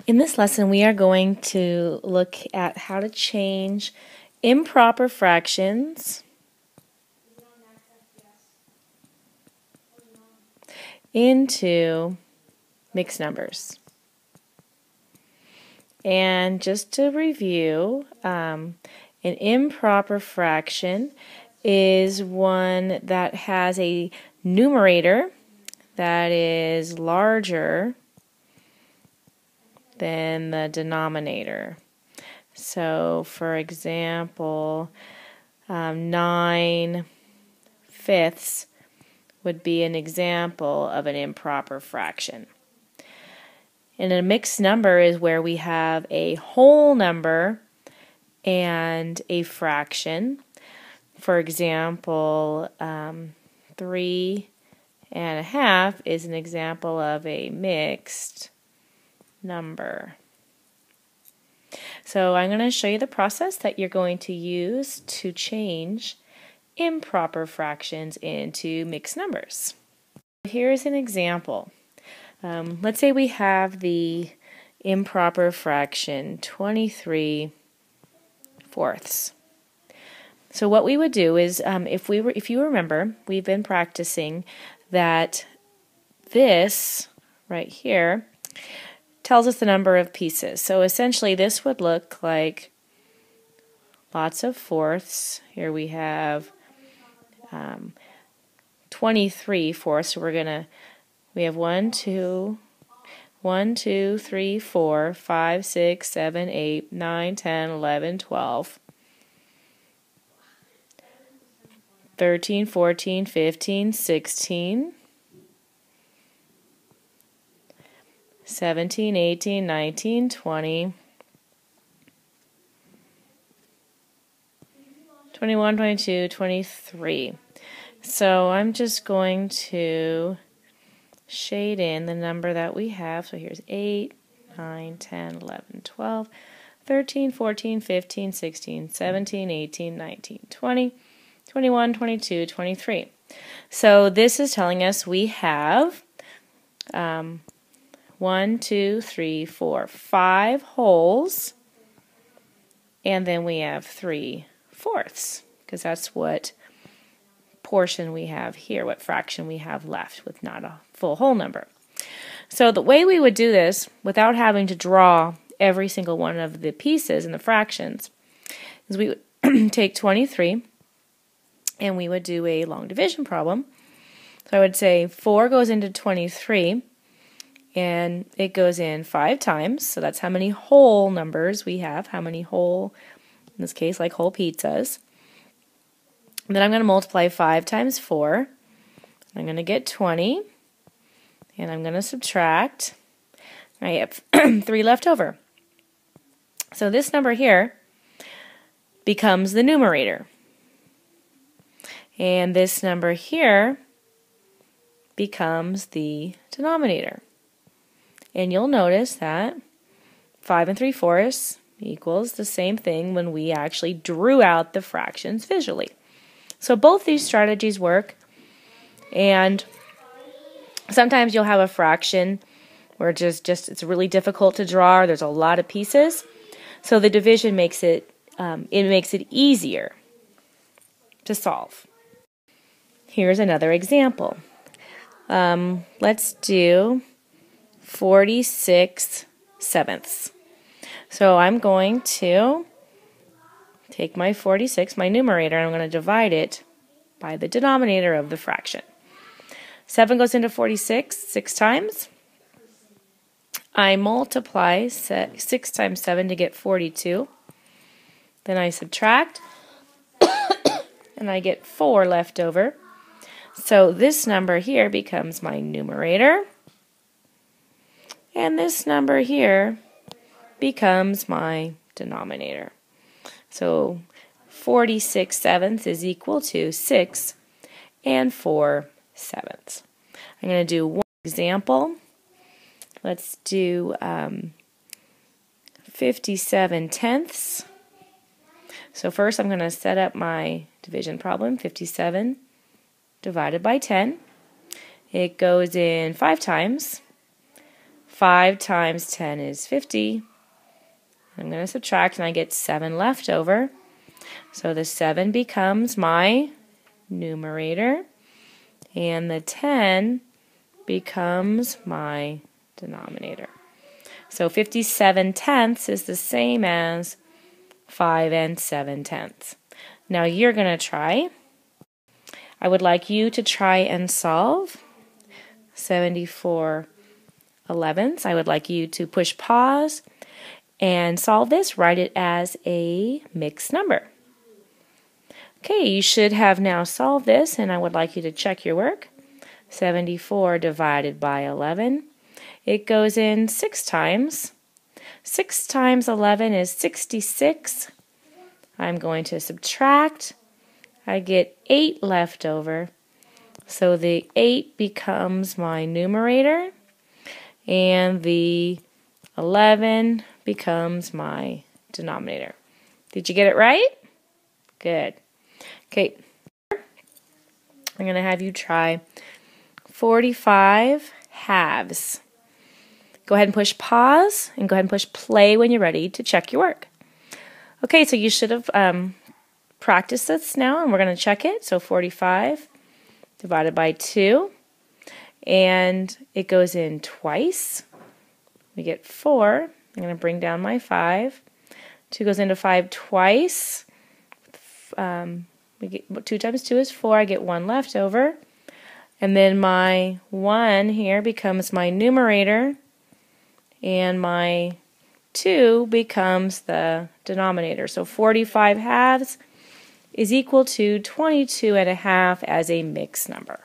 In this lesson, we are going to look at how to change improper fractions into mixed numbers. And just to review, an improper fraction is one that has a numerator that is larger than the denominator. So, for example, 9/5 would be an example of an improper fraction. And a mixed number is where we have a whole number and a fraction. For example, 3½ is an example of a mixed number. So I'm going to show you the process that you're going to use to change improper fractions into mixed numbers. Here's an example. Let's say we have the improper fraction 23/4. So what we would do is, if you remember, we've been practicing that this right here tells us the number of pieces. So essentially this would look like lots of fourths. Here we have 23/4. So we have 1, 2, 3, 4, 5, 6, 7, 8, 9, 10, 11, 12, 13, 14, 15, 16, 17, 18, 19, 20, 21, 22, 23. So I'm just going to shade in the number that we have. So here's 8, 9, 10, 11, 12, 13, 14, 15, 16, 17, 18, 19, 20, 21, 22, 23. So this is telling us we have 1, 2, 3, 4, 5 wholes, and then we have 3/4, because that's what portion we have here, what fraction we have left with not a full whole number. So the way we would do this without having to draw every single one of the pieces in the fractions is we would take 23 and we would do a long division problem. So I would say 4 goes into 23 and it goes in 5 times, so that's how many whole numbers we have, how many whole, in this case like whole pizzas. And then I'm going to multiply 5 times 4. I'm going to get 20. And I'm going to subtract. I have 3 left over. So this number here becomes the numerator. And this number here becomes the denominator. And you'll notice that 5 3/4 equals the same thing when we actually drew out the fractions visually. So both these strategies work, and sometimes you'll have a fraction where it's really difficult to draw, or there's a lot of pieces. So the division makes it easier to solve. Here's another example. Let's do 46/7. So I'm going to take my 46, my numerator, and I'm going to divide it by the denominator of the fraction. 7 goes into 46 6 times. I multiply 6 times 7 to get 42. Then I subtract, and I get 4 left over. So this number here becomes my numerator, and this number here becomes my denominator. So 46/7 is equal to 6 4/7. I'm going to do one example. Let's do 57/10. So first I'm going to set up my division problem. 57 divided by 10. It goes in 5 times. 5 times 10 is 50. I'm going to subtract and I get 7 left over. So the 7 becomes my numerator and the 10 becomes my denominator. So 57/10 is the same as 5 7/10. Now you're going to try. I would like you to try and solve 74/11. I would like you to push pause and solve this. Write it as a mixed number. Okay, you should have now solved this, and I would like you to check your work. 74 divided by 11. It goes in 6 times. 6 times 11 is 66. I'm going to subtract. I get 8 left over. So the 8 becomes my numerator, and the 11 becomes my denominator. Did you get it right? Good. Okay, I'm going to have you try 45 halves. Go ahead and push pause and go ahead and push play when you're ready to check your work. Okay, so you should have practiced this now, and we're going to check it. So 45 divided by 2, and it goes in twice. We get 4. I'm going to bring down my 5. 2 goes into 5 twice. We get 2 times 2 is 4. I get 1 left over. And then my 1 here becomes my numerator, and my 2 becomes the denominator. So 45 halves is equal to 22 1/2 as a mixed number.